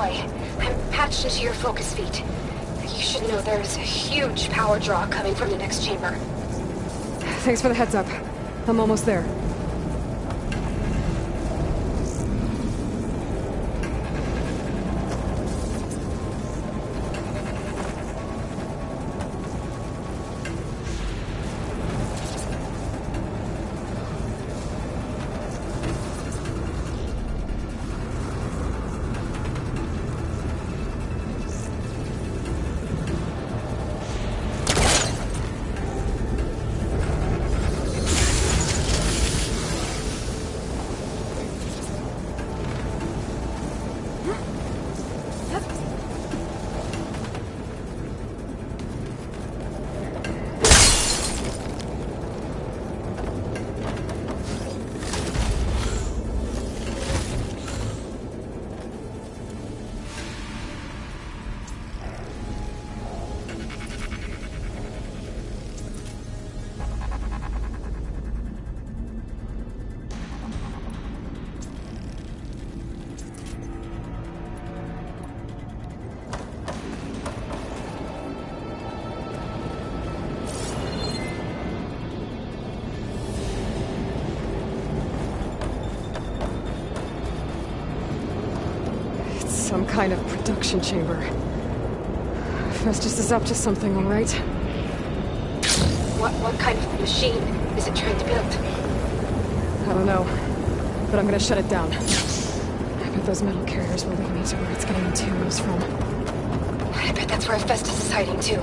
Aloy, I'm patched into your focus feed. You should know there's a huge power draw coming from the next chamber. Thanks for the heads up. I'm almost there. Some kind of production chamber. Festus is up to something, all right? What kind of machine is it trying to build? I don't know, but I'm gonna shut it down. I bet those metal carriers will lead me to where it's getting materials from. I bet that's where Festus is hiding too.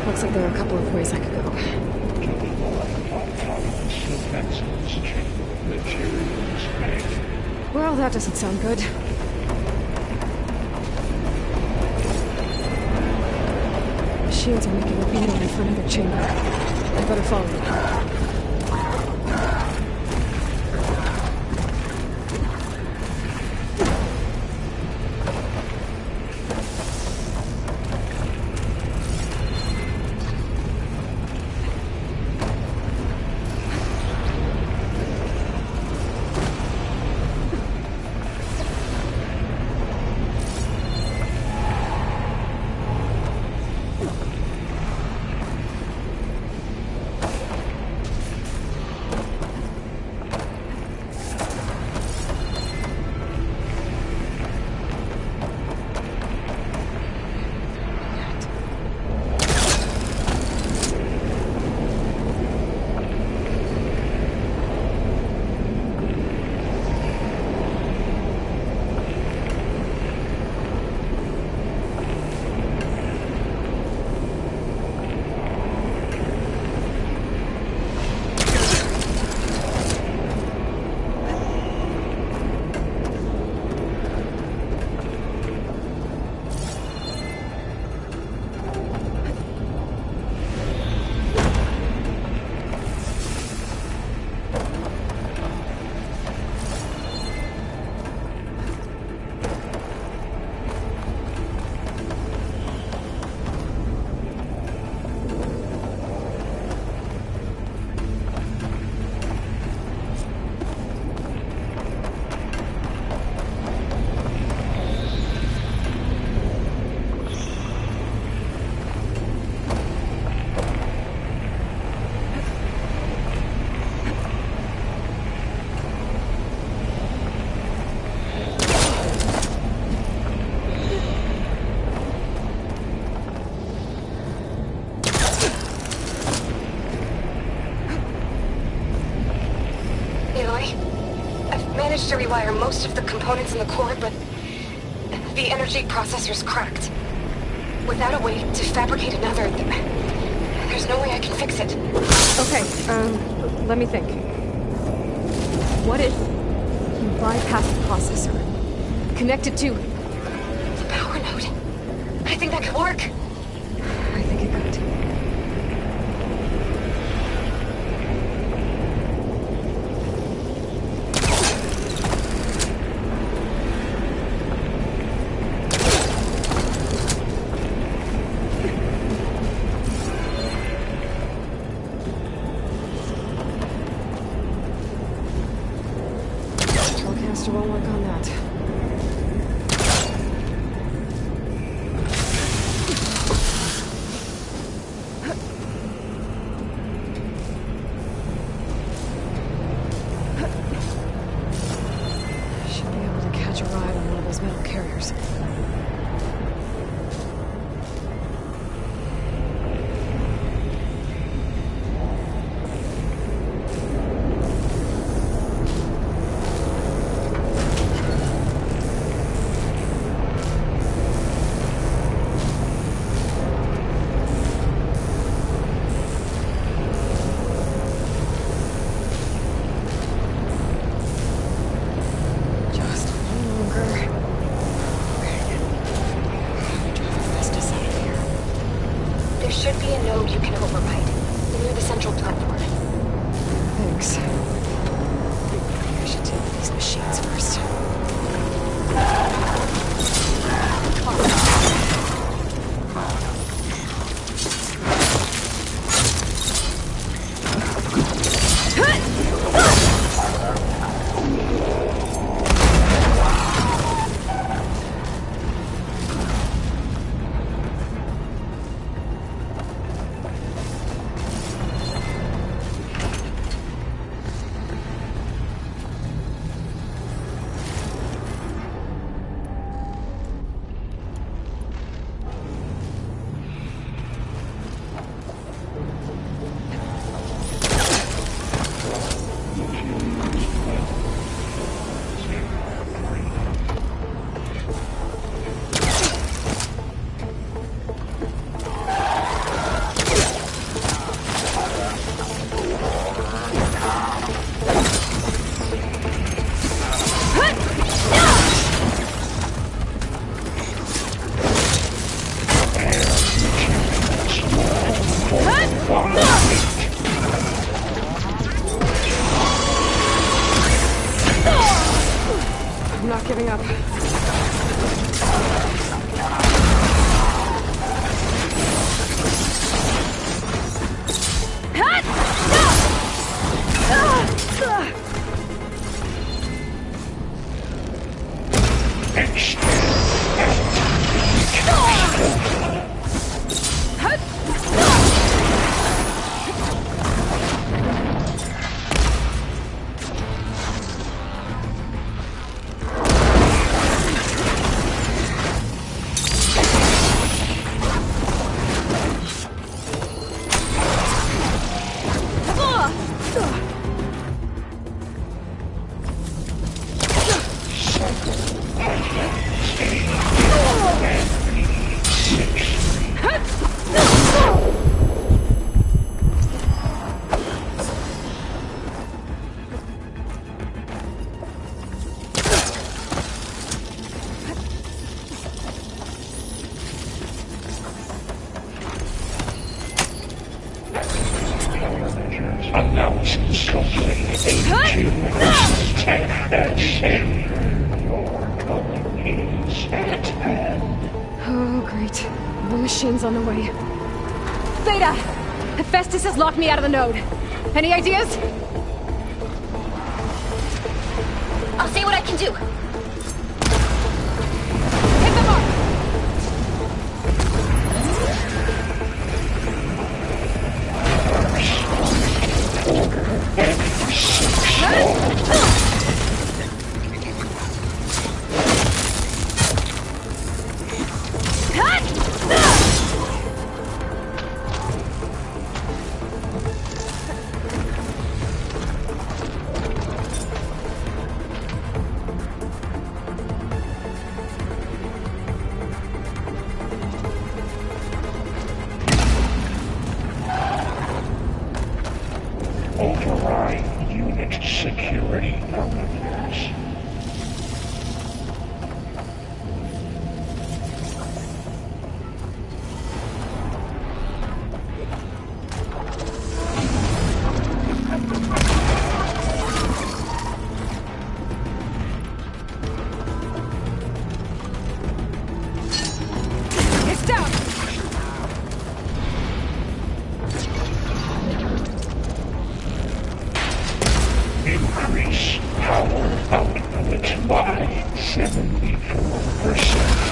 Looks like there are a couple of ways I could go. Well, that doesn't sound good. Machines are making a beeline for another chamber. I better follow them. managed to rewire most of the components in the core, but the energy processor's cracked. Without a way to fabricate another, there's no way I can fix it. Okay, let me think. What if you bypass the processor? Connect it to... The power node. I think that could work. I think it could. Telecaster won't work on that. Should be able to catch a ride on one of those metal carriers. Just a little longer. Drive Festus out of here. There should be a node you can override, near the central platform. Thanks. I should take these machines first. I'm not giving up. Announces complete. A2 tech and savior. Your coming is at hand. Oh, great. The machine's on the way. Beta! Hephaestus has locked me out of the node. Any ideas? I'll see what I can do. Hit the mark! Override unit security parameters. It's down! Increase power output by 74%.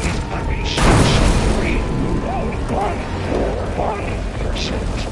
Increase accelerated reload by 45%.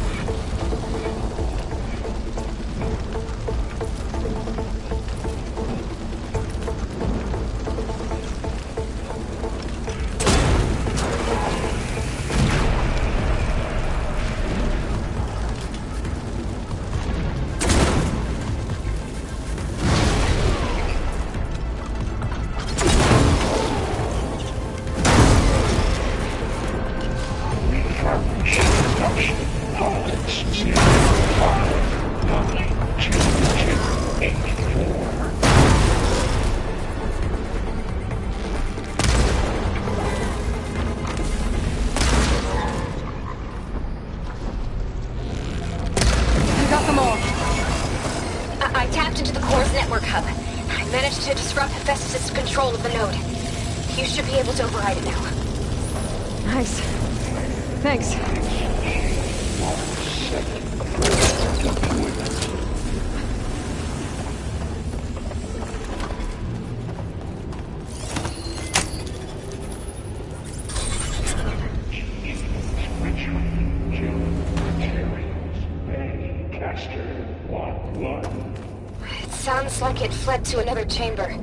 Information reduction pods 059284. I got them all. I tapped into the core's network hub. I managed to disrupt Hephaestus' control of the node. You should be able to override it now. Nice. Thanks. It sounds like it fled to another chamber.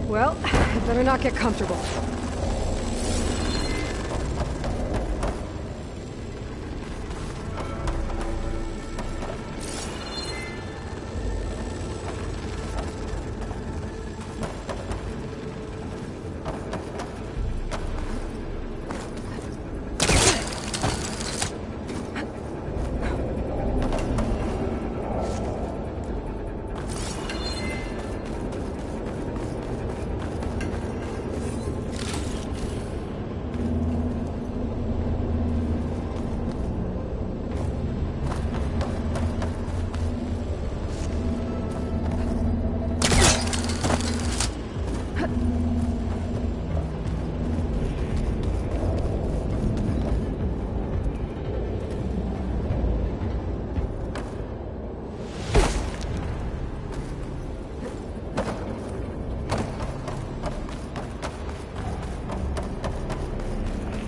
Well, I better not get comfortable.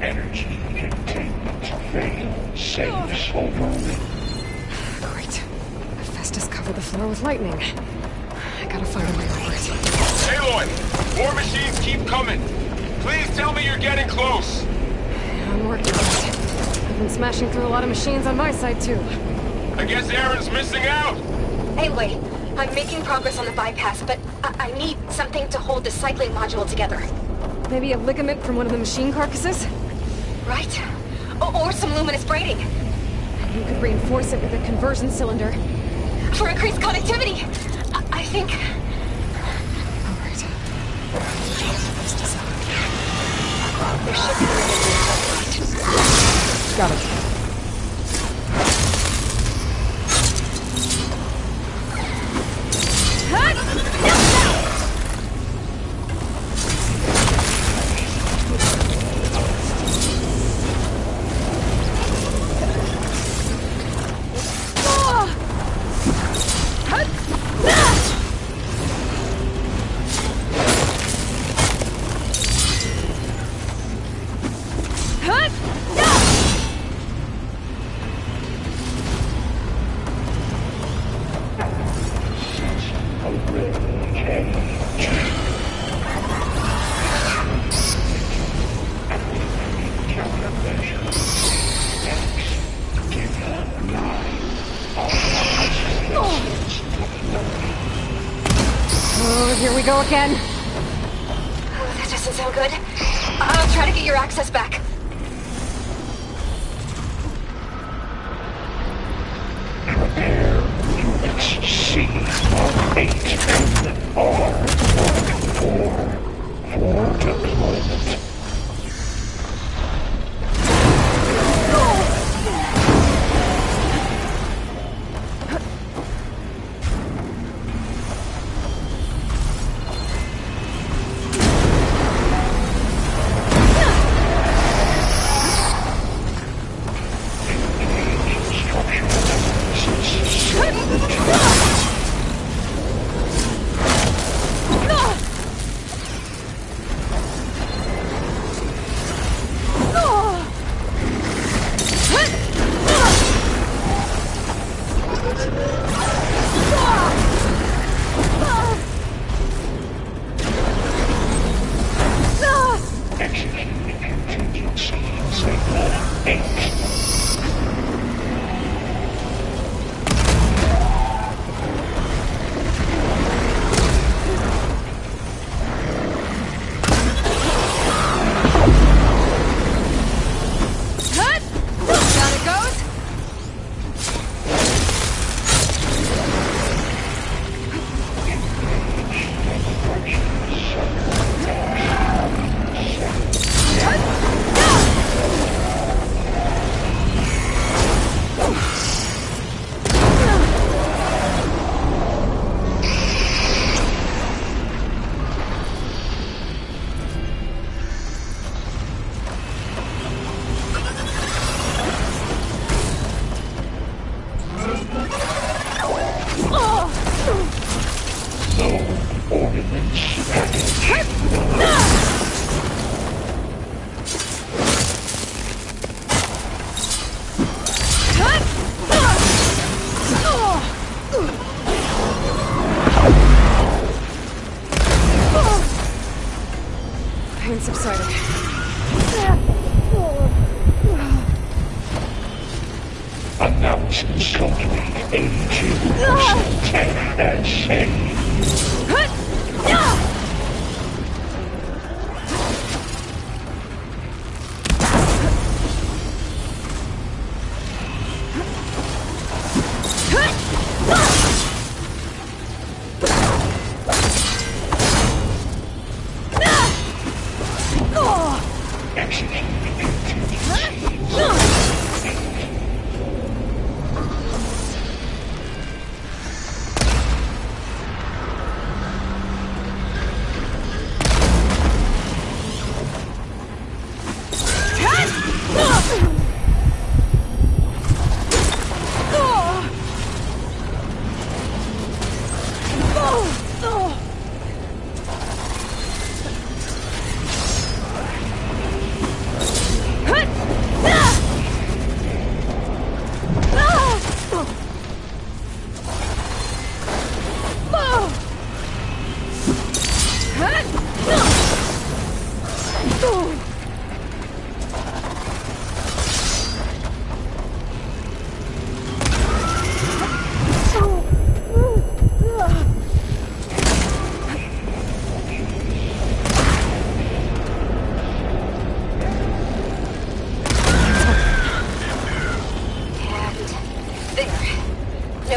Energy containment failed. Saves overrun. Great. Hephaestus covered the floor with lightning. I gotta find a way over it. Aloy, more machines keep coming. Please tell me you're getting close. I'm working on it. I've been smashing through a lot of machines on my side, too. I guess Aaron's missing out. Anyway, I'm making progress on the bypass, but I need something to hold the cycling module together. Maybe a ligament from one of the machine carcasses? Right? Or some luminous braiding. You could reinforce it with a conversion cylinder. For increased connectivity! I think... All right. There should be a Got it. now again? Oh, that doesn't sound good. I'll try to get your access back. Prepare units C, 8, and R, 4 for deployment. Pain subsided. Announcements complete. 82% and safe.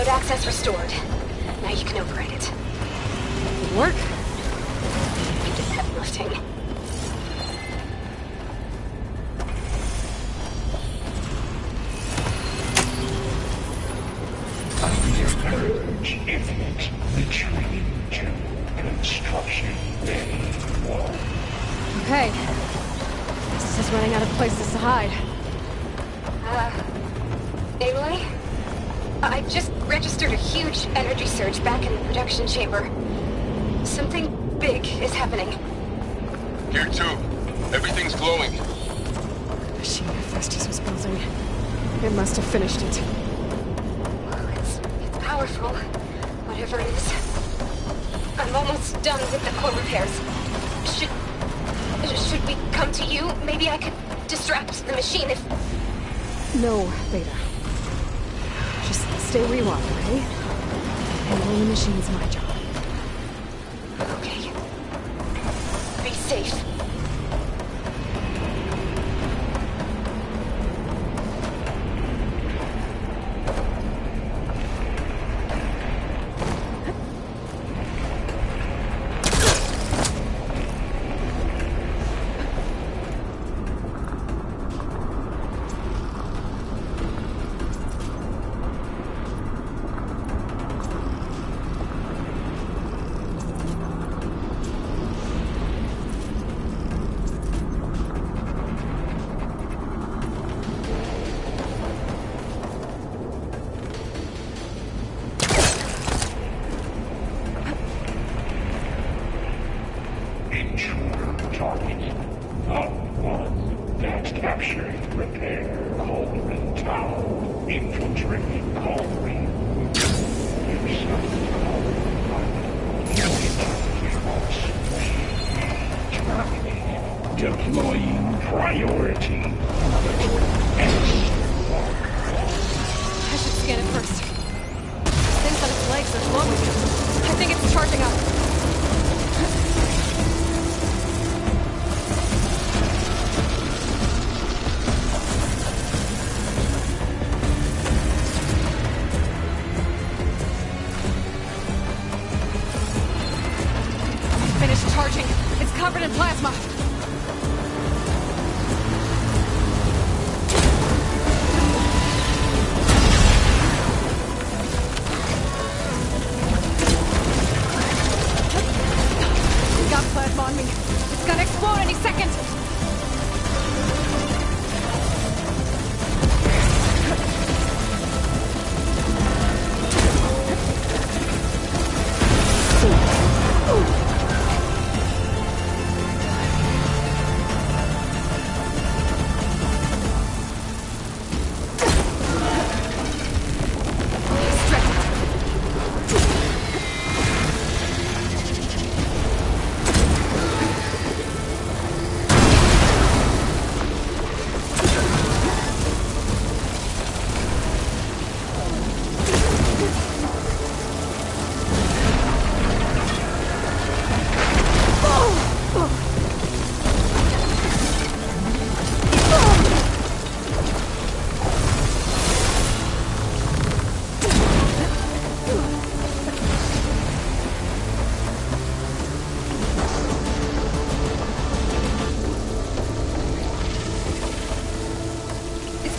Node access restored. Now you can override it. Good work. You did heavy lifting. Purge imminent retreat to construction ready 1. Okay. This is running out of places to hide. Aloy? I just registered a huge energy surge back in the production chamber. Something big is happening. Here too. Everything's glowing. The machine Hephaestus was building. It must have finished it. Well, it's powerful, whatever it is. I'm almost done with the core repairs. Should we come to you? Maybe I could distract the machine if... No, Beta. Just stay where you are, okay? Handling the machine's my job. Okay. safe. Deploying priority. I should scan it first. Things on its legs are glowing. I think it's charging up. Finished charging. It's covered in plasma. On me. It's gonna explode any second!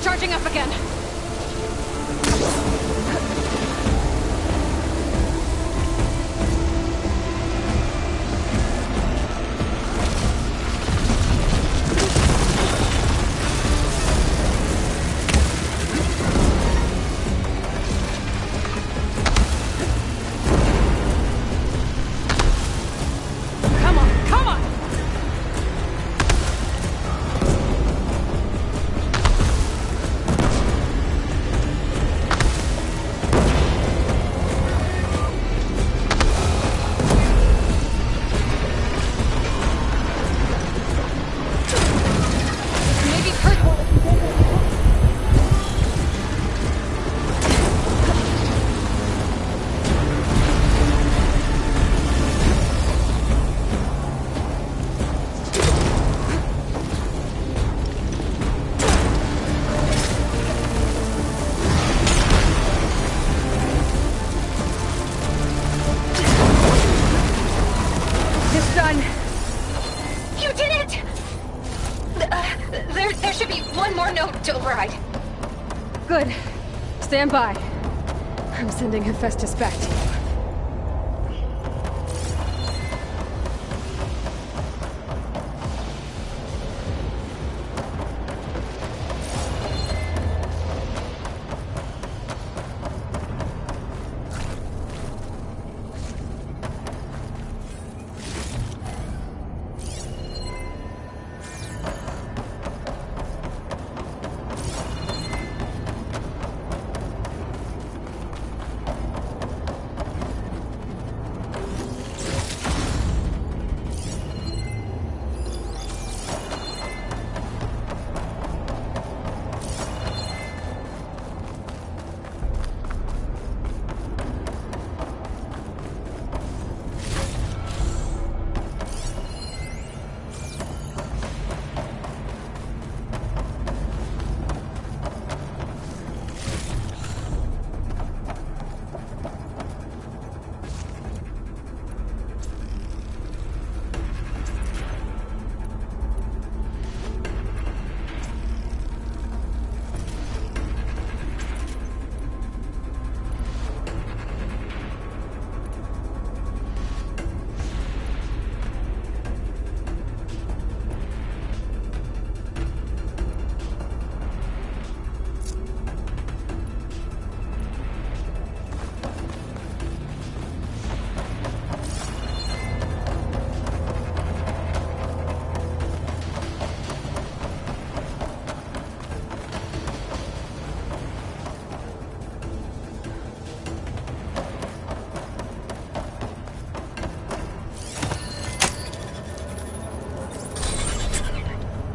Charging up again. Come on, come on! You did it! There should be one more node to override. Good. Stand by. I'm sending Hephaestus back to you.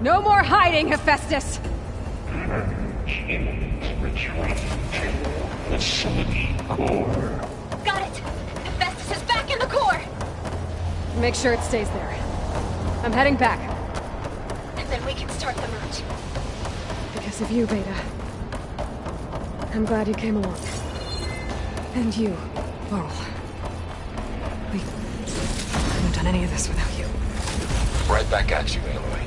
No more hiding, Hephaestus! Retreat to facility core. Got it! Hephaestus is back in the core! Make sure it stays there. I'm heading back. And then we can start the merge. Because of you, Beta. I'm glad you came along. And you, Laurel. We couldn't have done any of this without you. Right back at you, Aloy.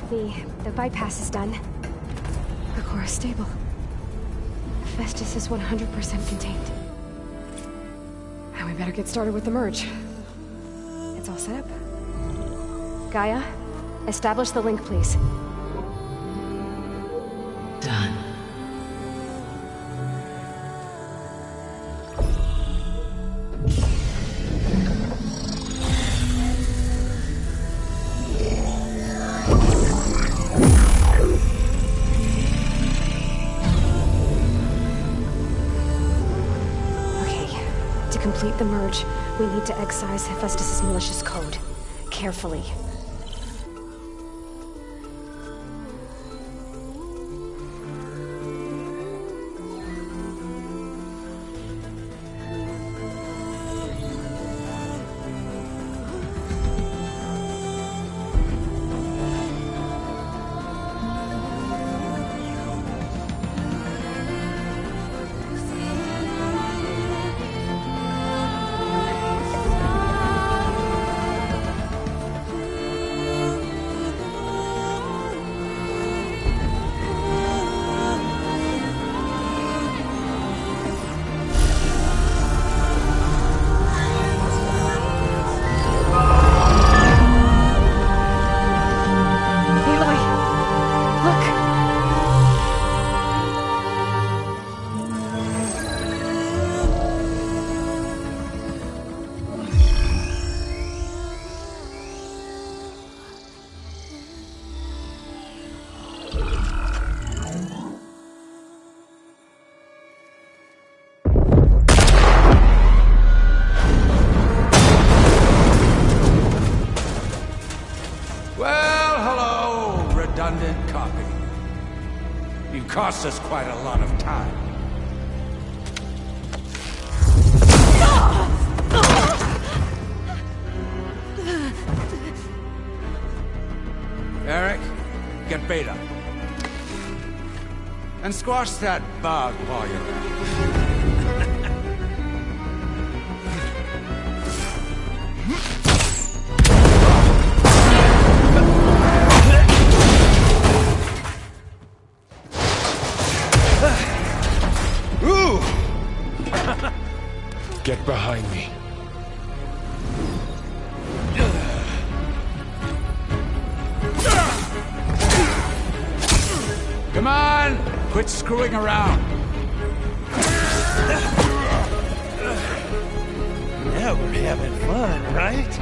The bypass is done. The core is stable. Hephaestus is 100% contained. And we better get started with the merge. It's all set up. Gaia, establish the link, please. Done. To complete the merge, we need to excise Hephaestus' malicious code. Carefully. Cost us quite a lot of time. Eric, get Beta. And squash that bug while you're at it. Get behind me. Come on! Quit screwing around. Now we're having fun, right?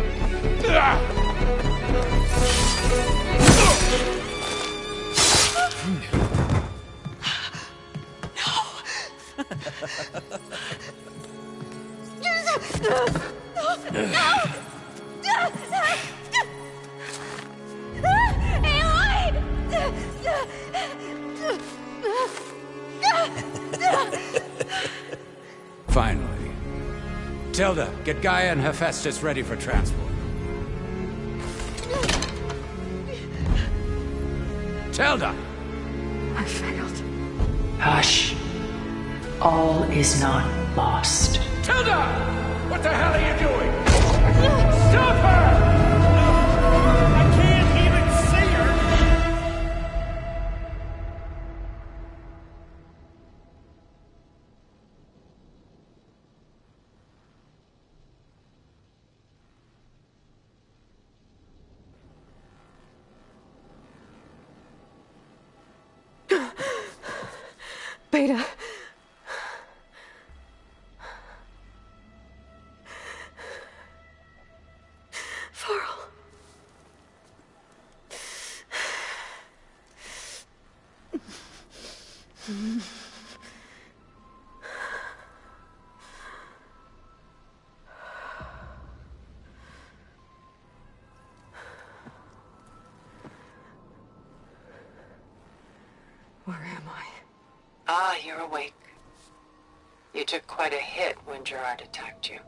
Finally. Tilda, get Gaia and Hephaestus ready for transport. Tilda! I failed. Hush. All is not lost. Tilda! What the hell are you doing? Stop her! I can't even see her! Beta. Varl. Where am I? Ah, you're awake. You took quite a hit when Gerard attacked you.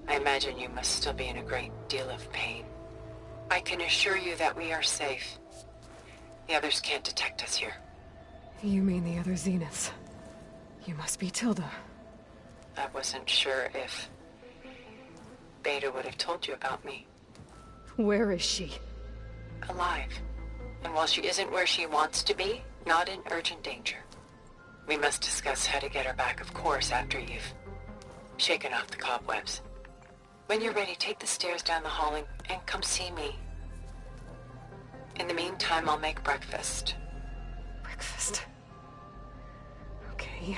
I imagine you must still be in a great deal of pain. I can assure you that we are safe. The others can't detect us here. You mean the other Zeniths? You must be Tilda. I wasn't sure if Beta would have told you about me. Where is she? A alive. And while she isn't where she wants to be, not in urgent danger. We must discuss how to get her back, of course, after you've shaken off the cobwebs. When you're ready, take the stairs down the hall and come see me. In the meantime, I'll make breakfast. Breakfast. Okay.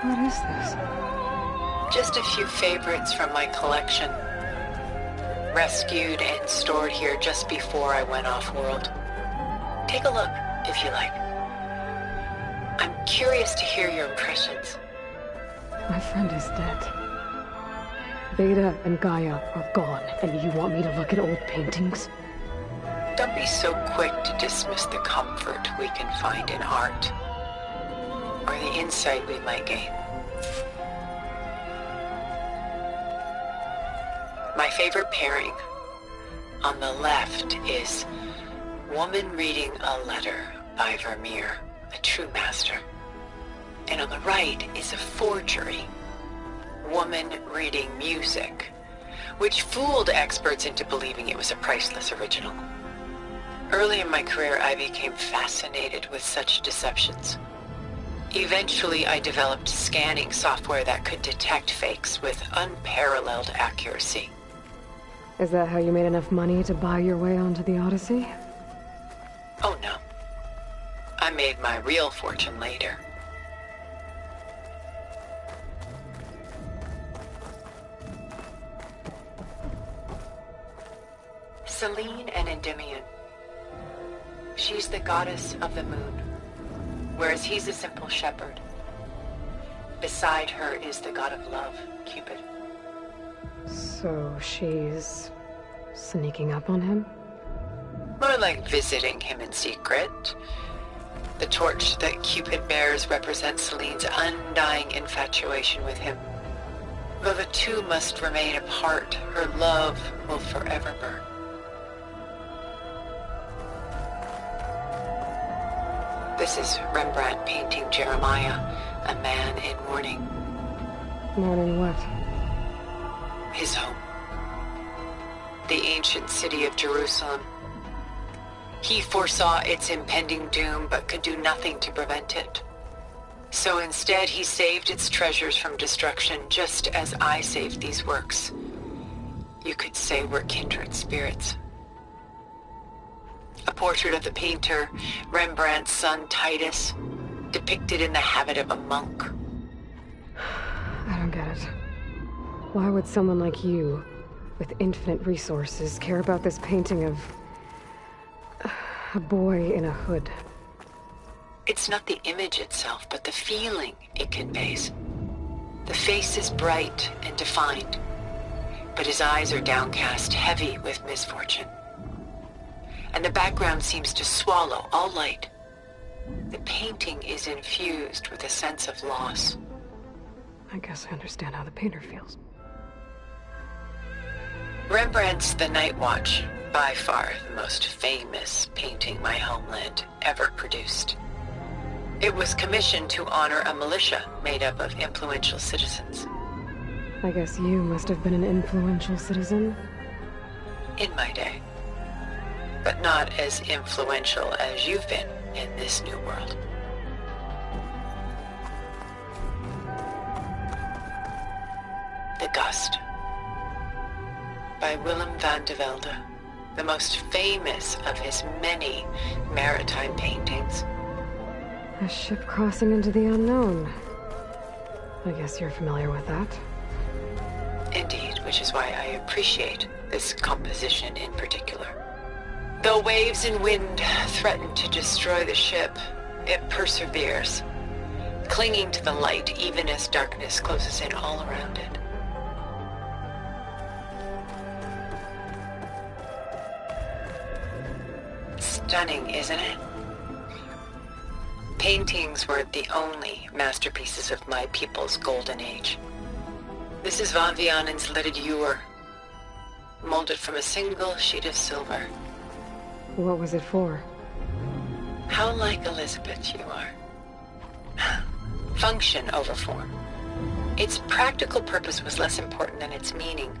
What is this? Just a few favorites from my collection. Rescued and stored here just before I went off-world. Take a look, if you like. I'm curious to hear your impressions. My friend is dead. Beta and Gaia are gone, and you want me to look at old paintings? Don't be so quick to dismiss the comfort we can find in art, or the insight we might gain. My favorite pairing on the left is Woman Reading a Letter by Vermeer, a true master. And on the right is a forgery, Woman Reading Music, which fooled experts into believing it was a priceless original. Early in my career, I became fascinated with such deceptions. Eventually, I developed scanning software that could detect fakes with unparalleled accuracy. Is that how you made enough money to buy your way onto the Odyssey? Oh no. I made my real fortune later. Selene and Endymion. She's the goddess of the moon, whereas he's a simple shepherd. Beside her is the god of love, Cupid. So she's sneaking up on him? More like visiting him in secret. The torch that Cupid bears represents Selene's undying infatuation with him. Though the two must remain apart, her love will forever burn. This is Rembrandt painting Jeremiah, a man in mourning. Mourning what? His home. The ancient city of Jerusalem. He foresaw its impending doom, but could do nothing to prevent it. So instead, he saved its treasures from destruction, just as I saved these works. You could say we're kindred spirits. A portrait of the painter, Rembrandt's son Titus, depicted in the habit of a monk. I don't get it. Why would someone like you, with infinite resources, care about this painting of a boy in a hood? It's not the image itself, but the feeling it conveys. The face is bright and defined, but his eyes are downcast, heavy with misfortune. And the background seems to swallow all light. The painting is infused with a sense of loss. I guess I understand how the painter feels. Rembrandt's The Night Watch, by far the most famous painting my homeland ever produced. It was commissioned to honor a militia made up of influential citizens. I guess you must have been an influential citizen? In my day. But not as influential as you've been in this new world. The Gust, by Willem van de Velde, the most famous of his many maritime paintings. A ship crossing into the unknown. I guess you're familiar with that. Indeed, which is why I appreciate this composition in particular. Though waves and wind threaten to destroy the ship, it perseveres, clinging to the light even as darkness closes in all around it. Stunning, isn't it? paintings were the only masterpieces of my people's golden age. This is Von Vianen's leaded ewer, molded from a single sheet of silver. What was it for? How like Elizabeth you are. Function over form. Its practical purpose was less important than its meaning.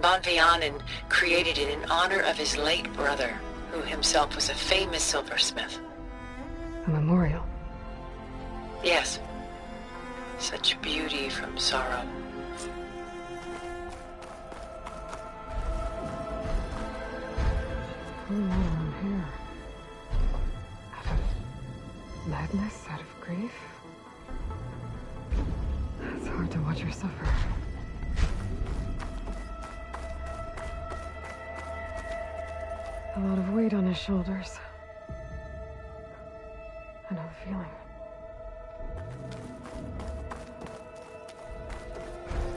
Von Vianen created it in honor of his late brother, who himself was a famous silversmith. A memorial. Yes. Such beauty from sorrow. On here. Out of madness, out of grief. It's hard to watch her suffer. A lot of weight on his shoulders. I know the feeling.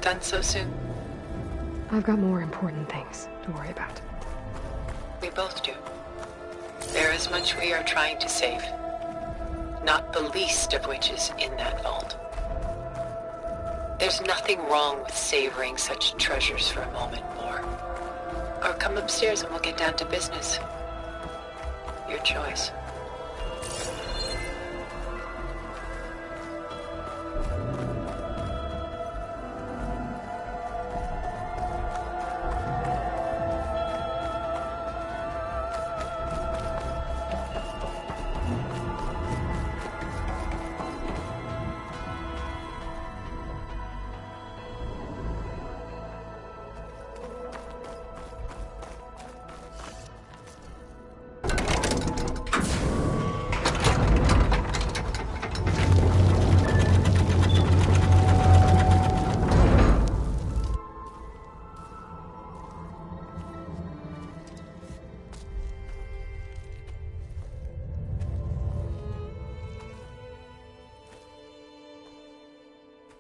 Done so soon? I've got more important things to worry about. We both do. There is much we are trying to save. Not the least of which is in that vault. There's nothing wrong with savoring such treasures for a moment more. Or come upstairs and we'll get down to business. Your choice.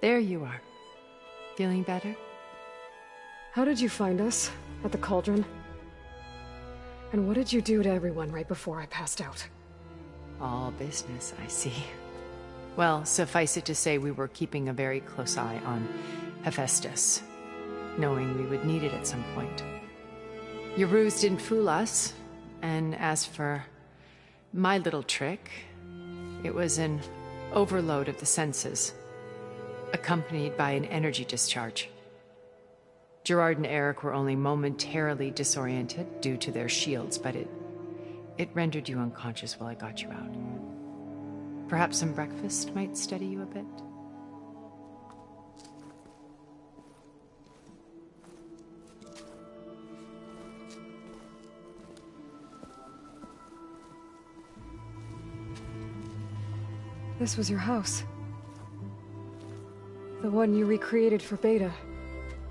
There you are. Feeling better? How did you find us? At the cauldron? And what did you do to everyone right before I passed out? All business, I see. Well, suffice it to say we were keeping a very close eye on Hephaestus, knowing we would need it at some point. Your ruse didn't fool us, and as for my little trick, it was an overload of the senses, accompanied by an energy discharge. Gerard and Eric were only momentarily disoriented due to their shields, but it rendered you unconscious while I got you out. Perhaps some breakfast might steady you a bit? This was your house. The one you recreated for Beta,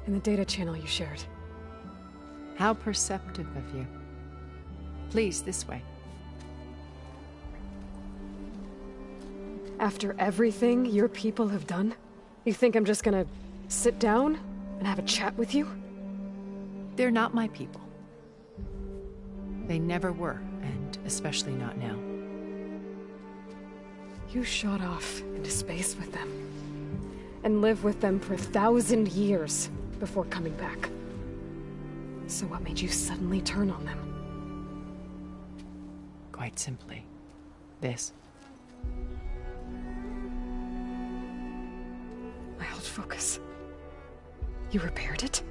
in the data channel you shared. How perceptive of you. Please, this way. After everything your people have done, you think I'm just gonna sit down and have a chat with you? They're not my people. They never were, and especially not now. You shot off into space with them, and lived with them for 1,000 years before coming back. So what made you suddenly turn on them? Quite simply, this. My old focus. You repaired it?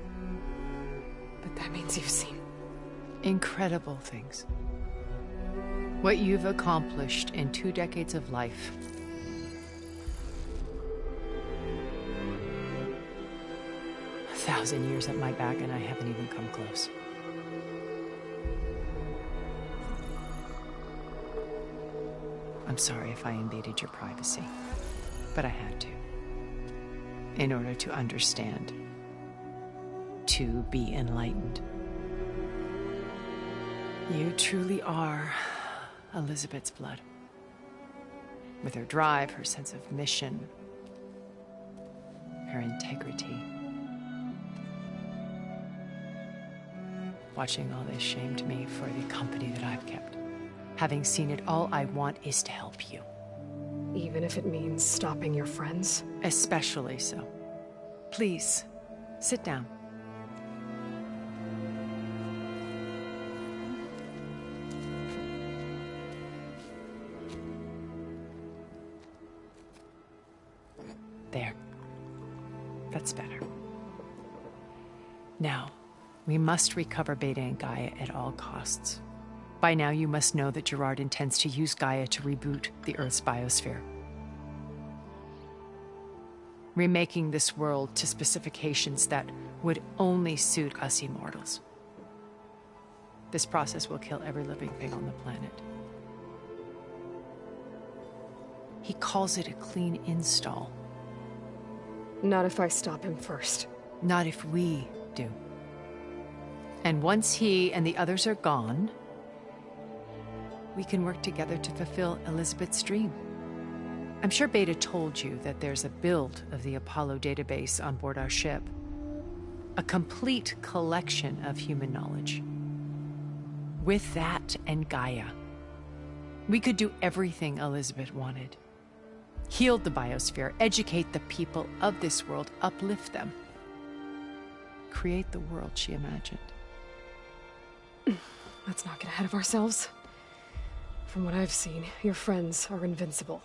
But that means you've seen... incredible things. What you've accomplished in 2 decades of life. A 1,000 years at my back and I haven't even come close. I'm sorry if I invaded your privacy, but I had to. In order to understand. To be enlightened. You truly are Elizabeth's blood. With her drive, her sense of mission, her integrity. Watching all this shamed me for the company that I've kept. Having seen it, all I want is to help you. Even if it means stopping your friends? Especially so. Please, sit down. There. That's better. Now, we must recover Beta and Gaia at all costs. By now, you must know that Gerard intends to use Gaia to reboot the Earth's biosphere. Remaking this world to specifications that would only suit us immortals. This process will kill every living thing on the planet. He calls it a clean install. Not if I stop him first. Not if we do. And once he and the others are gone, we can work together to fulfill Elizabeth's dream. I'm sure Beta told you that there's a build of the Apollo database on board our ship. A complete collection of human knowledge. With that and Gaia, we could do everything Elizabeth wanted. Heal the biosphere, educate the people of this world, uplift them. Create the world she imagined. Let's not get ahead of ourselves. From what I've seen, your friends are invincible.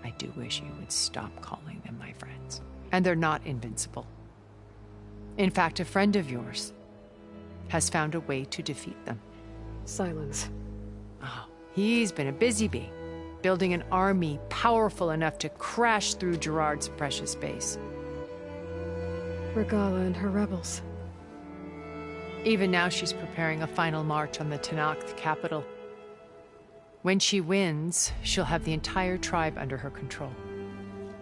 I do wish you would stop calling them my friends. And they're not invincible. In fact, a friend of yours has found a way to defeat them. Silence. Oh, he's been a busy bee, building an army powerful enough to crash through Gerard's precious base. Regala and her rebels. Even now, she's preparing a final march on the Tenakth capital. When she wins, she'll have the entire tribe under her control.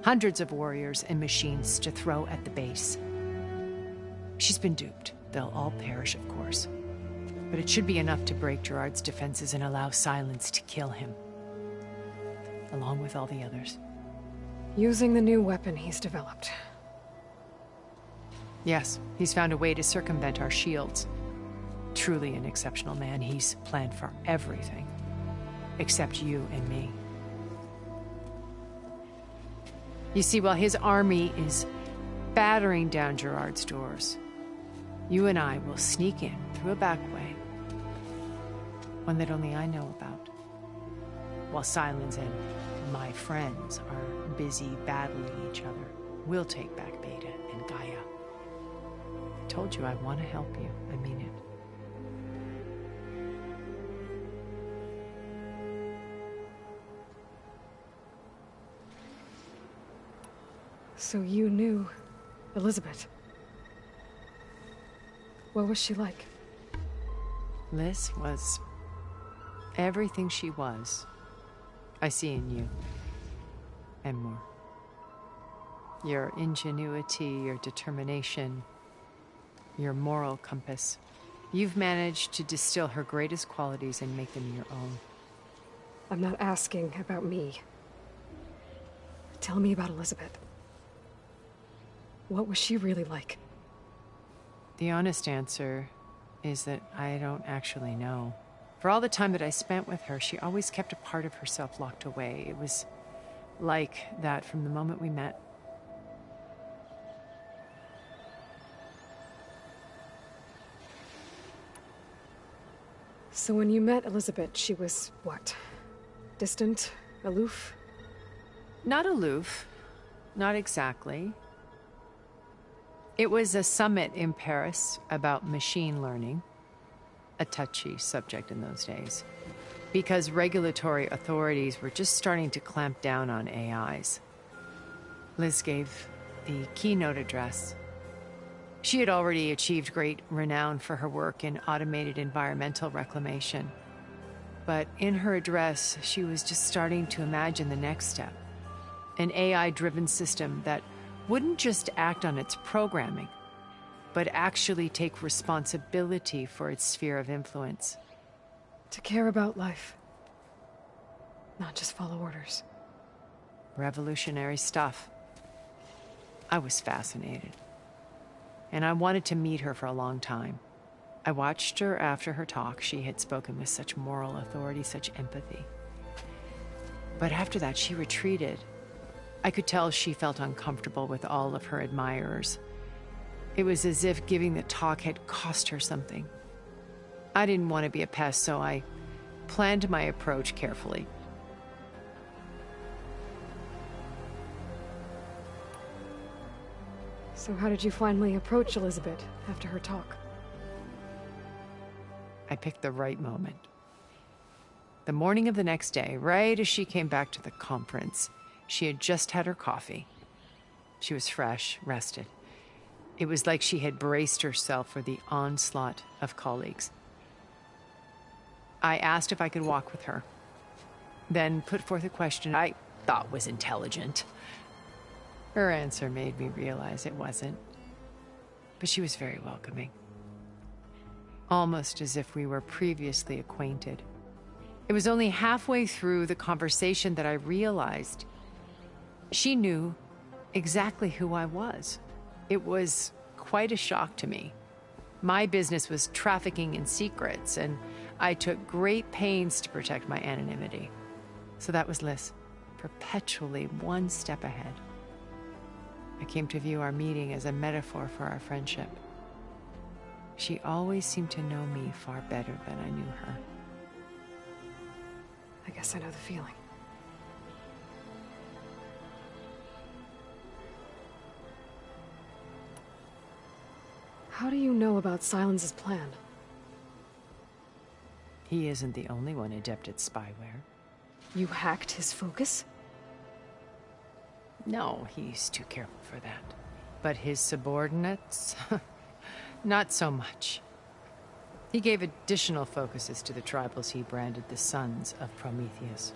Hundreds of warriors and machines to throw at the base. She's been duped. They'll all perish, of course. But it should be enough to break Gerard's defenses and allow Silence to kill him. Along with all the others. Using the new weapon he's developed. Yes, he's found a way to circumvent our shields. Truly an exceptional man. He's planned for everything. Except you and me. You see, while his army is battering down Gerard's doors, you and I will sneak in through a back way. One that only I know about. While Silence and my friends are busy battling each other, we'll take back Beta and Gaia. I told you I want to help you. I mean it. So you knew Elizabeth. What was she like? Liz was everything she was. I see in you. And more. Your ingenuity, your determination, your moral compass. You've managed to distill her greatest qualities and make them your own. I'm not asking about me. Tell me about Elizabeth. What was she really like? The honest answer is that I don't actually know. For all the time that I spent with her, she always kept a part of herself locked away. It was like that from the moment we met. So when you met Elizabeth, she was what? Distant? Aloof? Not aloof. Not exactly. It was a summit in Paris about machine learning. A touchy subject in those days. Because regulatory authorities were just starting to clamp down on AIs. Liz gave the keynote address. She had already achieved great renown for her work in automated environmental reclamation. But in her address, she was just starting to imagine the next step. An AI-driven system that wouldn't just act on its programming, but actually take responsibility for its sphere of influence. To care about life. Not just follow orders. Revolutionary stuff. I was fascinated. And I wanted to meet her for a long time. I watched her after her talk. She had spoken with such moral authority, such empathy. But after that, she retreated. I could tell she felt uncomfortable with all of her admirers. It was as if giving the talk had cost her something. I didn't want to be a pest, so I planned my approach carefully. So how did you finally approach Elizabeth after her talk? I picked the right moment. The morning of the next day, right as she came back to the conference, she had just had her coffee. She was fresh, rested. It was like she had braced herself for the onslaught of colleagues. I asked if I could walk with her, then put forth a question I thought was intelligent. Her answer made me realize it wasn't, but she was very welcoming. Almost as if we were previously acquainted. It was only halfway through the conversation that I realized she knew exactly who I was. It was quite a shock to me. My business was trafficking in secrets, and I took great pains to protect my anonymity. So that was Liz, perpetually one step ahead. I came to view our meeting as a metaphor for our friendship. She always seemed to know me far better than I knew her. I guess I know the feeling. How do you know about Silence's plan? He isn't the only one adept at spyware. You hacked his focus? No, he's too careful for that. But his subordinates? Not so much. He gave additional focuses to the tribals he branded the Sons of Prometheus.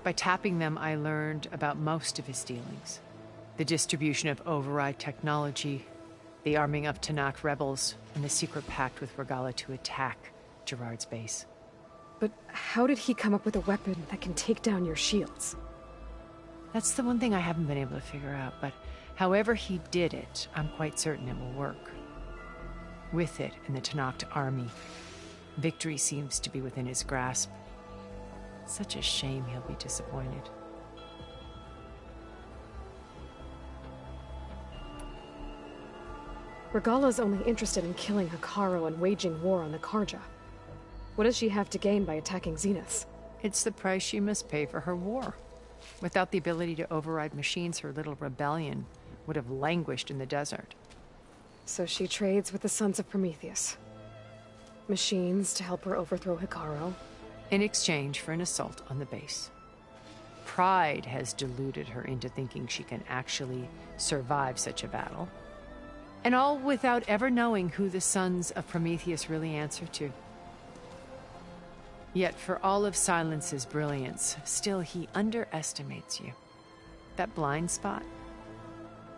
By tapping them, I learned about most of his dealings. The distribution of override technology, the arming of Tanakh rebels, and the secret pact with Regalla to attack Gerard's base. But how did he come up with a weapon that can take down your shields? That's the one thing I haven't been able to figure out, but however he did it, I'm quite certain it will work. With it and the Tanakh army, victory seems to be within his grasp. Such a shame he'll be disappointed. Regalla's only interested in killing Hekarro and waging war on the Karja. What does she have to gain by attacking Zenith? It's the price she must pay for her war. Without the ability to override machines, her little rebellion would have languished in the desert. So she trades with the Sons of Prometheus. Machines to help her overthrow Hekarro. In exchange for an assault on the base. Pride has deluded her into thinking she can actually survive such a battle. And all without ever knowing who the Sons of Prometheus really answer to. Yet for all of Silence's brilliance, still he underestimates you. That blind spot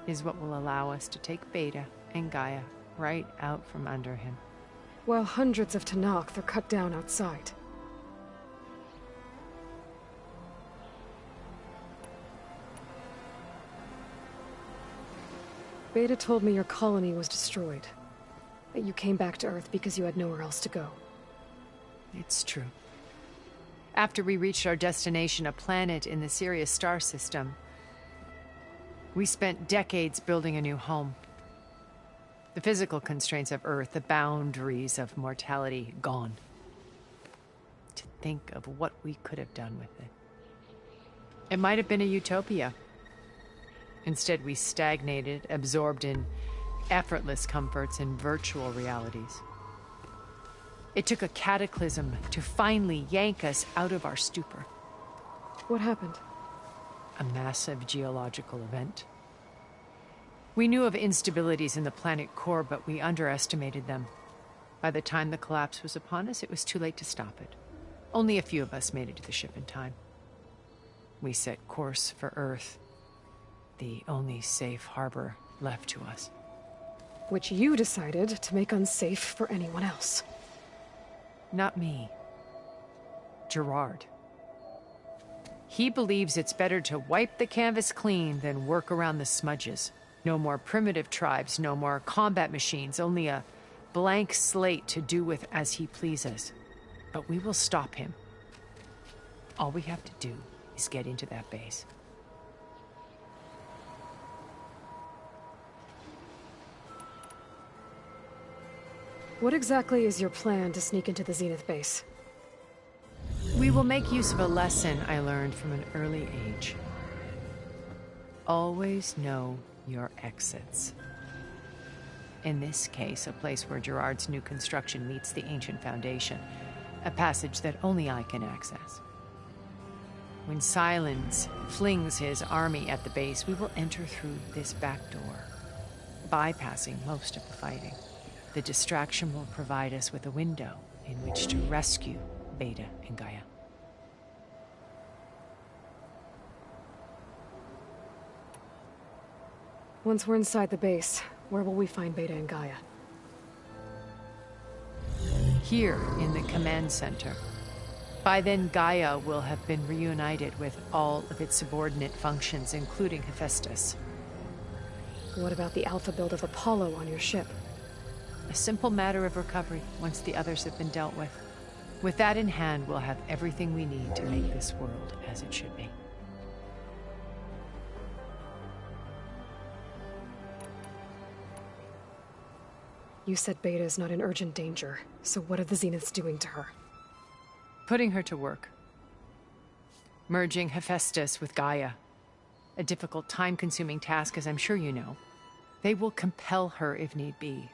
is what will allow us to take Beta and Gaia right out from under him. While hundreds of Tanakh are cut down outside. Beta told me your colony was destroyed. That you came back to Earth because you had nowhere else to go. It's true. After we reached our destination, a planet in the Sirius star system, we spent decades building a new home. The physical constraints of Earth, the boundaries of mortality, gone. To think of what we could have done with it. It might have been a utopia. Instead, we stagnated, absorbed in effortless comforts and virtual realities. It took a cataclysm to finally yank us out of our stupor. What happened? A massive geological event. We knew of instabilities in the planet core, but we underestimated them. By the time the collapse was upon us, it was too late to stop it. Only a few of us made it to the ship in time. We set course for Earth, the only safe harbor left to us. Which you decided to make unsafe for anyone else. Not me. Gerard. He believes it's better to wipe the canvas clean than work around the smudges. No more primitive tribes, no more combat machines, only a blank slate to do with as he pleases. But we will stop him. All we have to do is get into that base. What exactly is your plan to sneak into the Zenith base? We will make use of a lesson I learned from an early age. Always know your exits. In this case, a place where Gerard's new construction meets the ancient foundation, a passage that only I can access. When Sylens flings his army at the base, we will enter through this back door, bypassing most of the fighting. The distraction will provide us with a window in which to rescue Beta and Gaia. Once we're inside the base, where will we find Beta and Gaia? Here in the command center. By then, Gaia will have been reunited with all of its subordinate functions, including Hephaestus. What about the Alpha build of Apollo on your ship? A simple matter of recovery once the others have been dealt with. With that in hand, we'll have everything we need to make this world as it should be. You said Beta is not in urgent danger, so what are the Zeniths doing to her? Putting her to work. Merging Hephaestus with Gaia. A difficult, time-consuming task, as I'm sure you know. They will compel her if need be.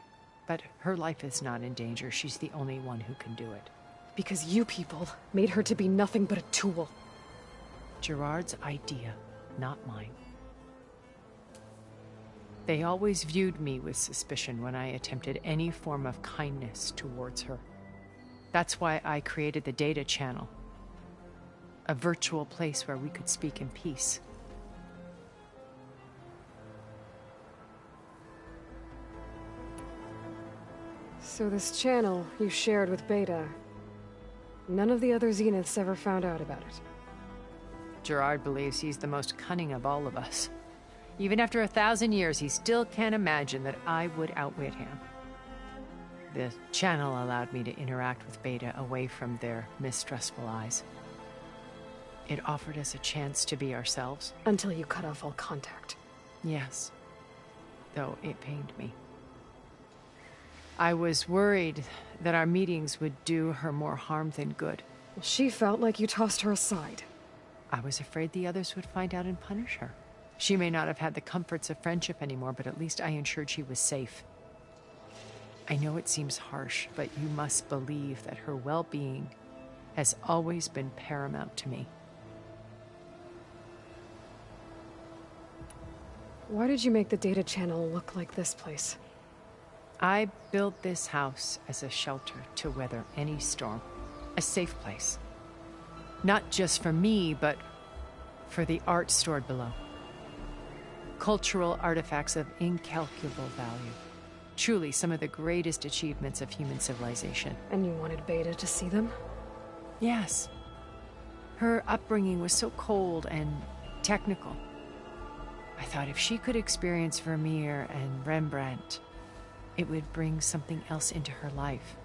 But her life is not in danger. She's the only one who can do it. Because you people made her to be nothing but a tool. Gerard's idea, not mine. They always viewed me with suspicion when I attempted any form of kindness towards her. That's why I created the data channel. A virtual place where we could speak in peace. So this channel you shared with Beta, none of the other Zeniths ever found out about it. Gerard believes he's the most cunning of all of us. Even after 1,000 years, he still can't imagine that I would outwit him. The channel allowed me to interact with Beta away from their mistrustful eyes. It offered us a chance to be ourselves. Until you cut off all contact. Yes, though it pained me. I was worried that our meetings would do her more harm than good. Well, she felt like you tossed her aside. I was afraid the others would find out and punish her. She may not have had the comforts of friendship anymore, but at least I ensured she was safe. I know it seems harsh, but you must believe that her well-being has always been paramount to me. Why did you make the data channel look like this place? I built this house as a shelter to weather any storm. A safe place. Not just for me, but for the art stored below. Cultural artifacts of incalculable value. Truly some of the greatest achievements of human civilization. And you wanted Beta to see them? Yes. Her upbringing was so cold and technical. I thought if she could experience Vermeer and Rembrandt, it would bring something else into her life.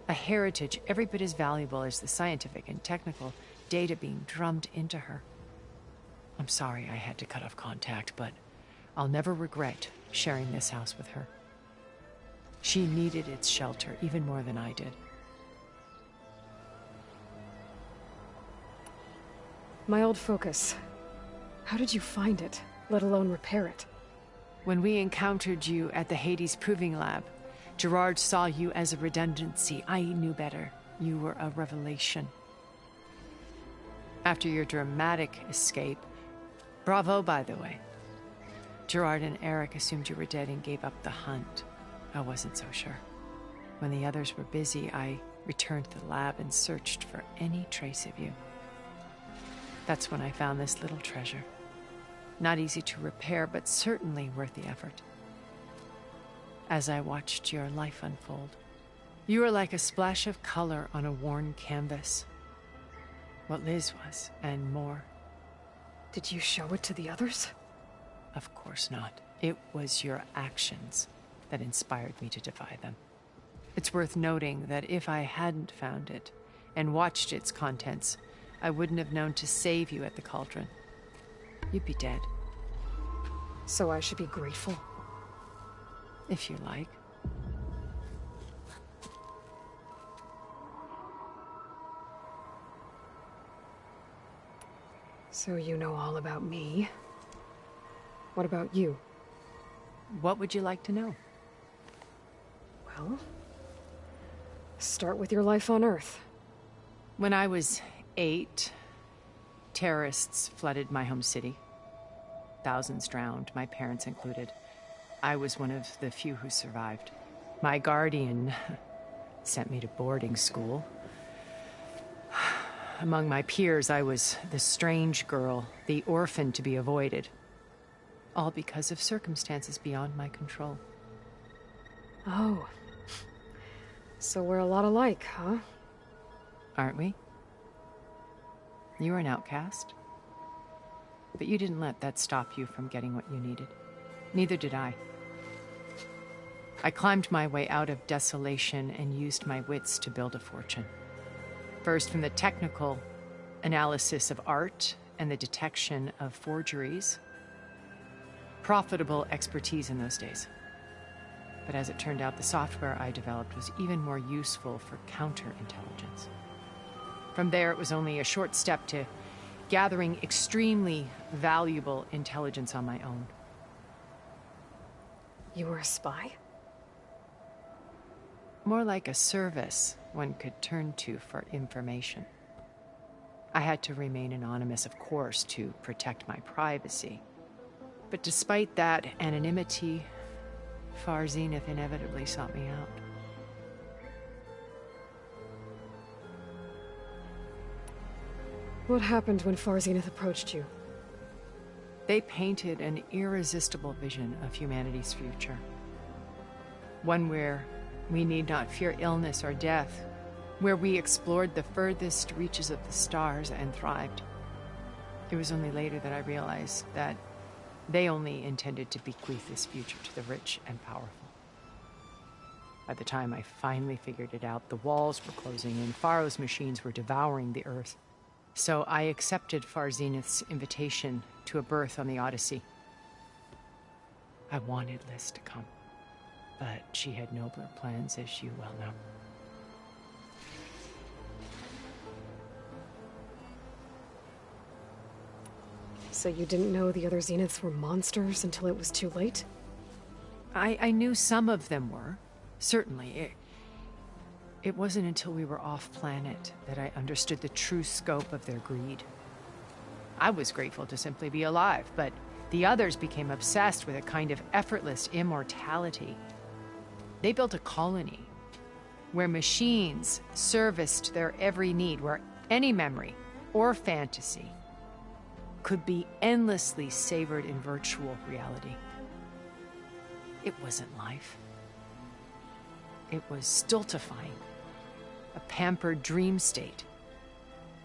A heritage every bit as valuable as the scientific and technical data being drummed into her. I'm sorry I had to cut off contact, but I'll never regret sharing this house with her. She needed its shelter even more than I did. My old focus. How did you find it, let alone repair it? When we encountered you at the Hades Proving Lab, Gerard saw you as a redundancy. I knew better. You were a revelation. After your dramatic escape, bravo, by the way. Gerard and Eric assumed you were dead and gave up the hunt. I wasn't so sure. When the others were busy, I returned to the lab and searched for any trace of you. That's when I found this little treasure. Not easy to repair, but certainly worth the effort. As I watched your life unfold, you were like a splash of color on a worn canvas. What Liz was, and more. Did you show it to the others? Of course not. It was your actions that inspired me to defy them. It's worth noting that if I hadn't found it and watched its contents, I wouldn't have known to save you at the Cauldron. You'd be dead, So I should be grateful? if you like. So you know all about me. What about you? What would you like to know? Well, start with your life on Earth. When I was 8, terrorists flooded my home city. Thousands drowned, my parents included. I was one of the few who survived. My guardian sent me to boarding school. Among my peers, I was the strange girl, the orphan to be avoided. All because of circumstances beyond my control. Oh. So we're a lot alike, huh? Aren't we? You were an outcast. But you didn't let that stop you from getting what you needed. Neither did I. I climbed my way out of desolation and used my wits to build a fortune. First, from the technical analysis of art and the detection of forgeries. Profitable expertise in those days. But as it turned out, the software I developed was even more useful for counterintelligence. From there, it was only a short step to gathering extremely valuable intelligence on my own. You were a spy? More like a service one could turn to for information. I had to remain anonymous, of course, to protect my privacy. But despite that anonymity, Far Zenith inevitably sought me out. What happened when Far Zenith approached you? They painted an irresistible vision of humanity's future. One where we need not fear illness or death, where we explored the furthest reaches of the stars and thrived. It was only later that I realized that they only intended to bequeath this future to the rich and powerful. By the time I finally figured it out, the walls were closing in, Pharaoh's machines were devouring the Earth. So I accepted Far Zenith's invitation to a berth on the Odyssey. I wanted Liz to come, but she had nobler plans, as you well know. So you didn't know the other Zeniths were monsters until it was too late? I knew some of them were, certainly. It wasn't until we were off-planet that I understood the true scope of their greed. I was grateful to simply be alive, but the others became obsessed with a kind of effortless immortality. They built a colony where machines serviced their every need, where any memory or fantasy could be endlessly savored in virtual reality. It wasn't life. It was stultifying, a pampered dream state.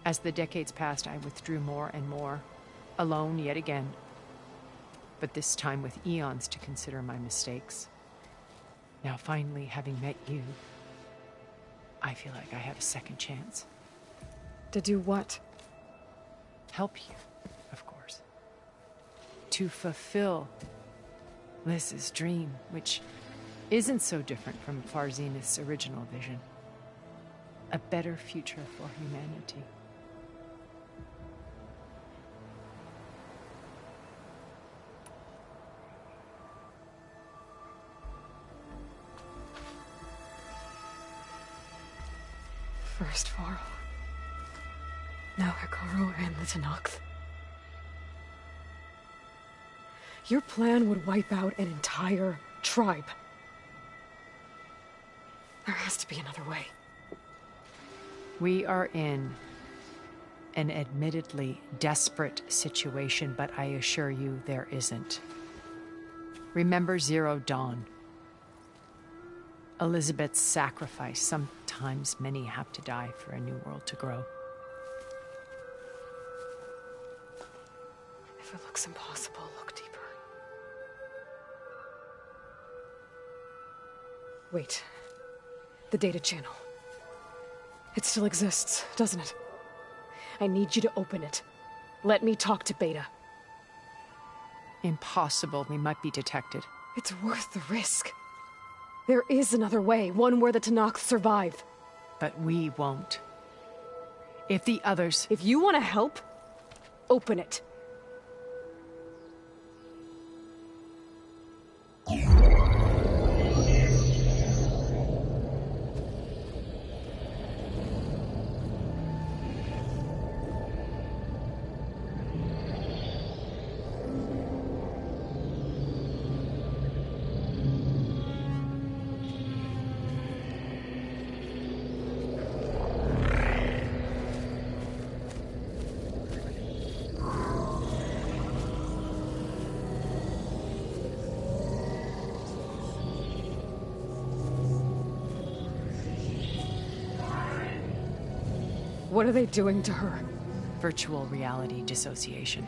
As the decades passed, I withdrew more and more, alone yet again, but this time with eons to consider my mistakes. Now finally, having met you, I feel like I have a second chance. To do what? Help you, of course. To fulfill Liz's dream, which isn't so different from Far Zenith's original vision. A better future for humanity. First Varl. Now Hekarro and the Tenakth. Your plan would wipe out an entire tribe. There has to be another way. We are in an admittedly desperate situation, but I assure you there isn't. Remember Zero Dawn. Elizabeth's sacrifice. Sometimes many have to die for a new world to grow. If it looks impossible, look deeper. Wait. The data channel. It still exists, doesn't it? I need you to open it. Let me talk to Beta. Impossible. We might be detected. It's worth the risk. There is another way, one where the Tenakth survive. But we won't. If the others... If you want to help, open it. What are they doing to her? Virtual reality dissociation.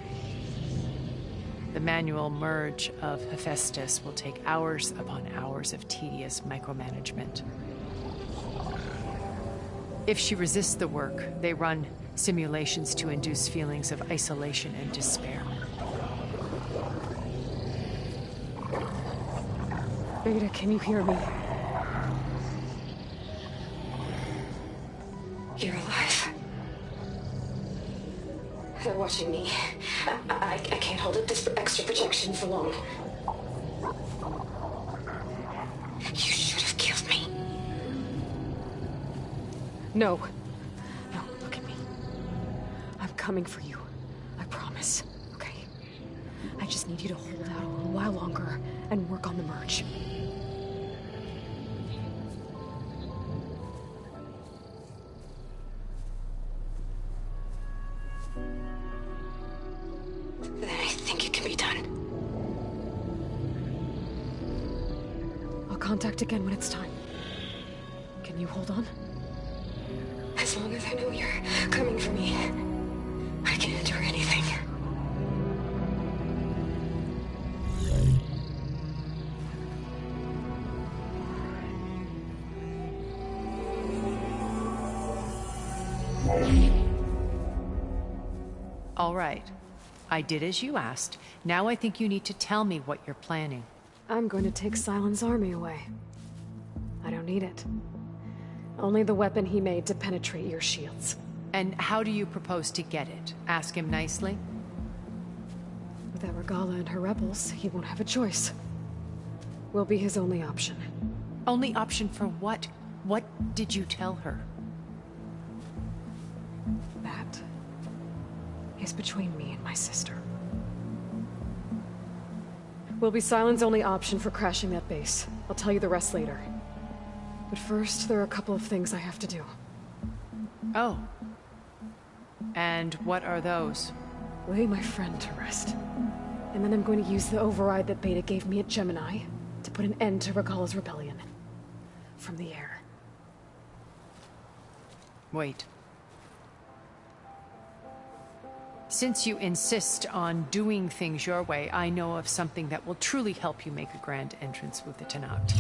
The manual merge of Hephaestus will take hours upon hours of tedious micromanagement. If she resists the work, they run simulations to induce feelings of isolation and despair. Beta, can you hear me? You're alive. They're watching me. I can't hold up this extra protection for long. You should have killed me. No. No, look at me. I'm coming for you. I promise. Okay? I just need you to hold out a little while longer and work on the merge. Then I think it can be done. I'll contact again when it's time. Can you hold on? As long as I know you're coming for me, I can endure anything. All right. I did as you asked. Now I think you need to tell me what you're planning. I'm going to take Sylens' army away. I don't need it. Only the weapon he made to penetrate your shields. And how do you propose to get it? Ask him nicely? Without Regalla and her rebels, he won't have a choice. We'll be his only option. Only option for what? What did you tell her? That is between me and my sister. Will be Sylens' only option for crashing that base. I'll tell you the rest later. But first, there are a couple of things I have to do. Oh. And what are those? Lay my friend to rest. And then I'm going to use the override that Beta gave me at Gemini to put an end to Regalla's rebellion. From the air. Wait. Since you insist on doing things your way, I know of something that will truly help you make a grand entrance with the Tenakth.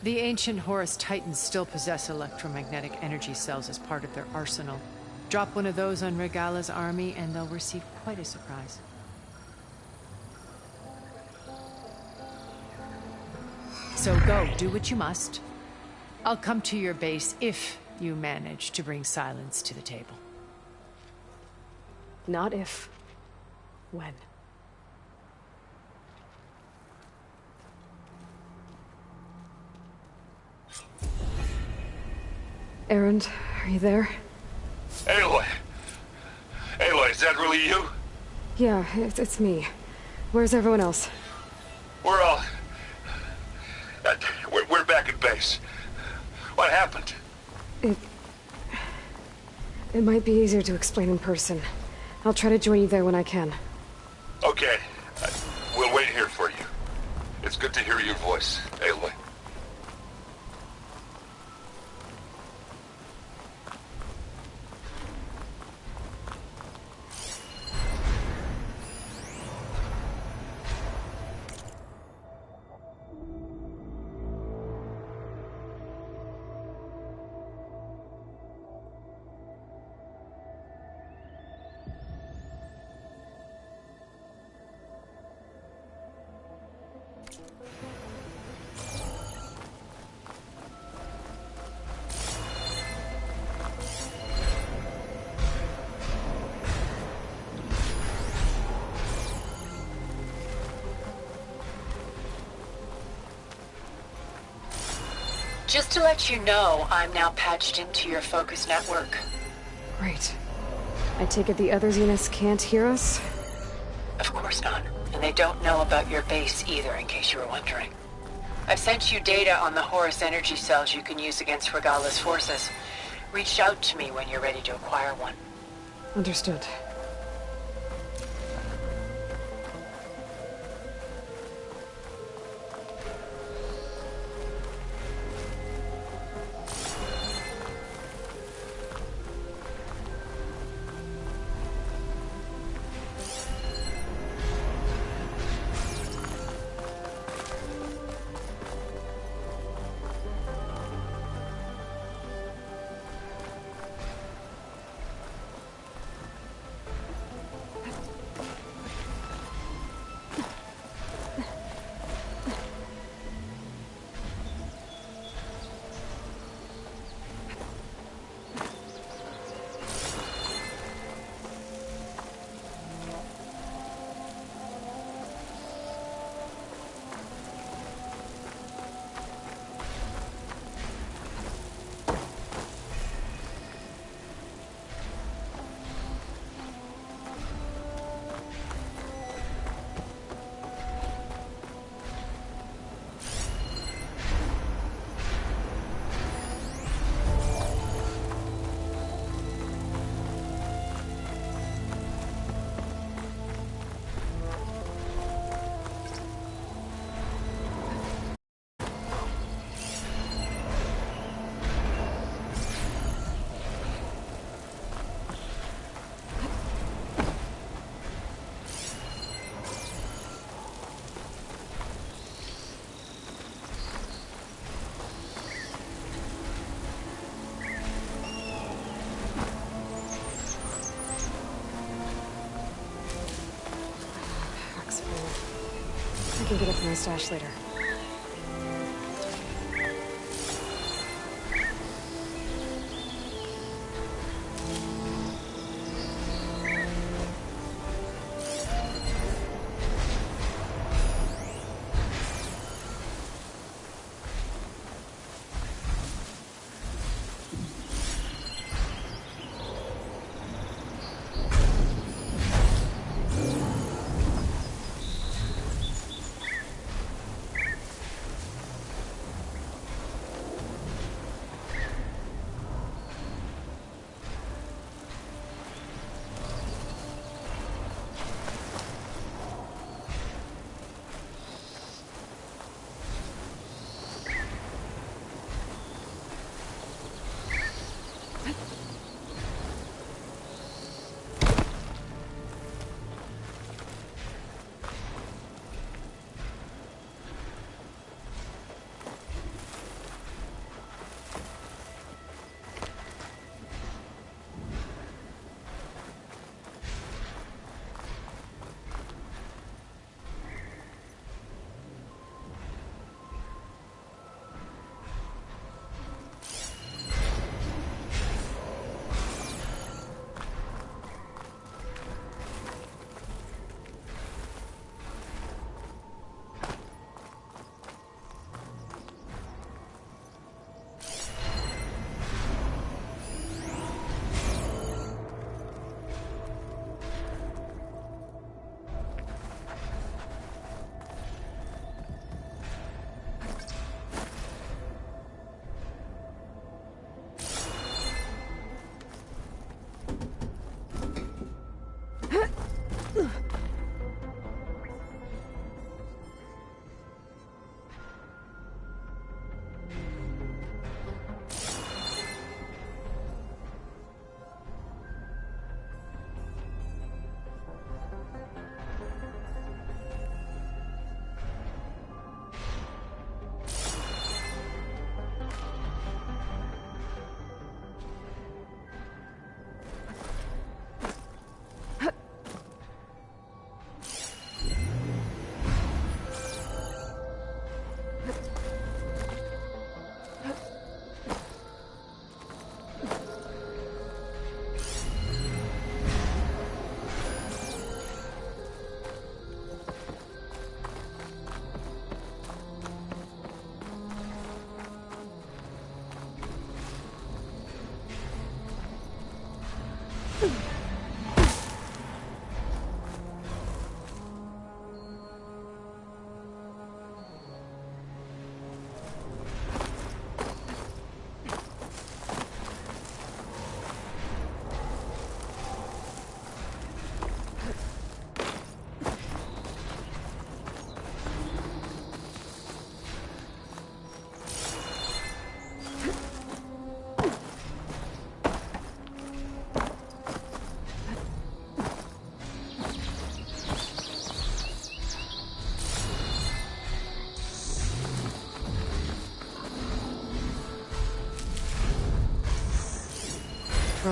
The ancient Horus Titans still possess electromagnetic energy cells as part of their arsenal. Drop one of those on Regalla's army and they'll receive quite a surprise. So go, do what you must. I'll come to your base if you manage to bring Sylens to the table. Not if. When. Erend, are you there? Aloy! Aloy, is that really you? Yeah, it's me. Where's everyone else? We're all... We're back at base. What happened? It might be easier to explain in person. I'll try to join you there when I can. Okay. We'll wait here for you. It's good to hear your voice, Aloy. Just to let you know, I'm now patched into your focus network. Great. I take it the other Zeniths can't hear us? Of course not. And they don't know about your base either, in case you were wondering. I've sent you data on the Horus energy cells you can use against Regala's forces. Reach out to me when you're ready to acquire one. Understood. I can get it from my stash later.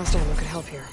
exhaust ammo could help here.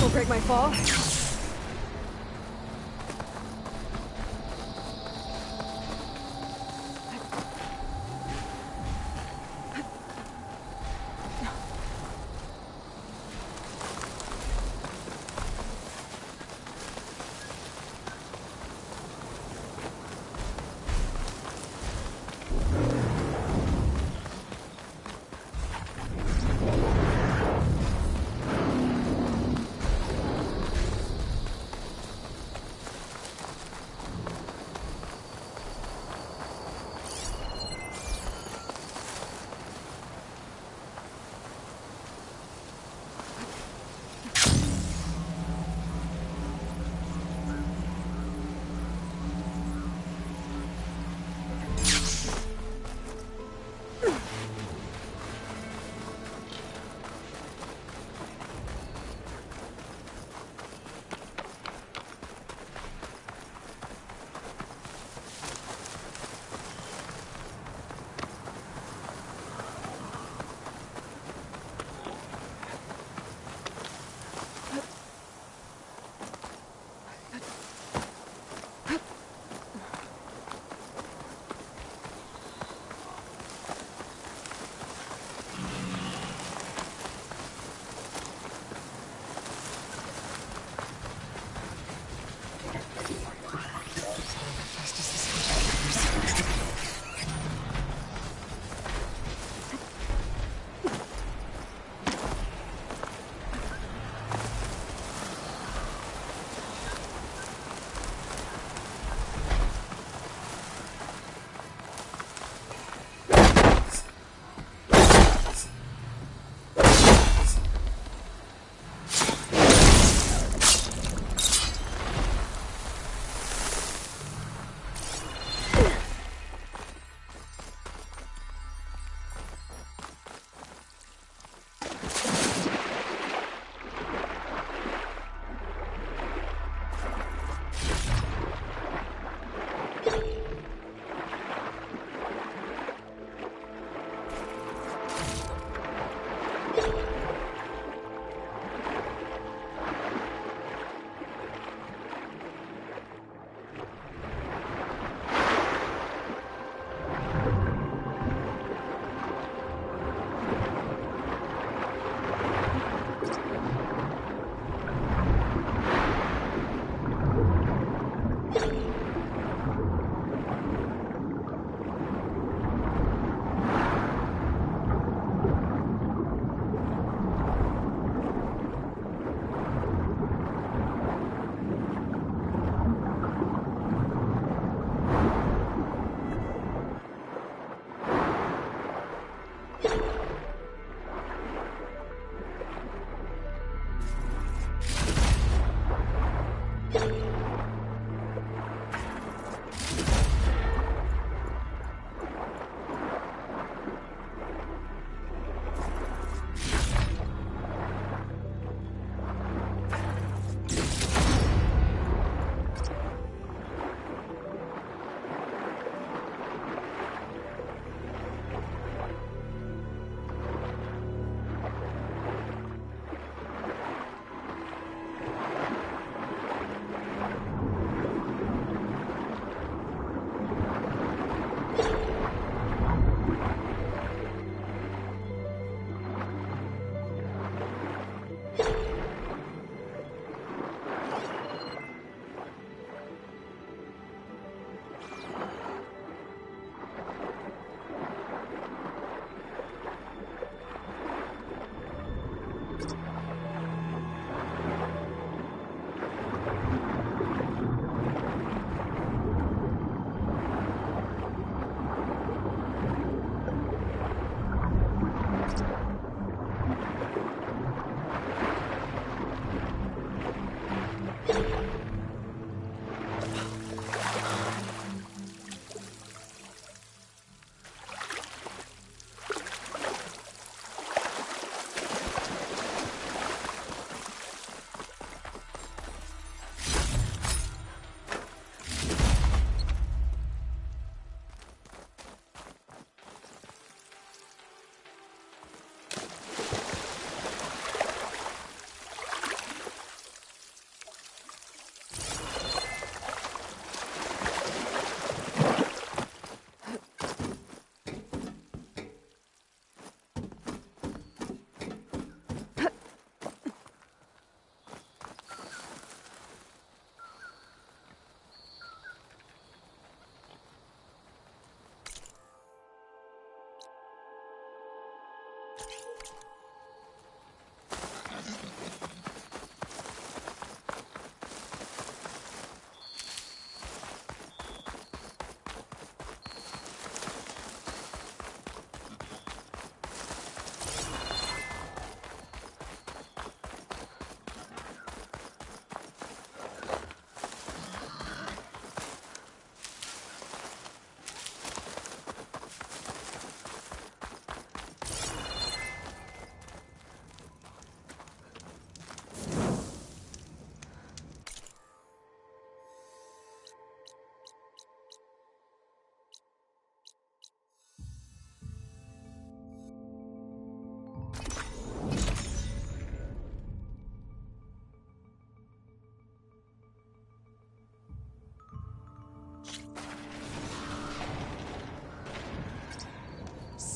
Will break my fall.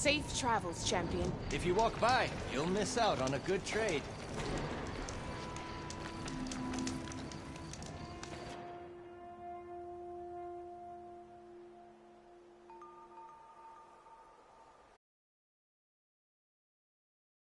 Safe travels, champion. If you walk by, you'll miss out on a good trade.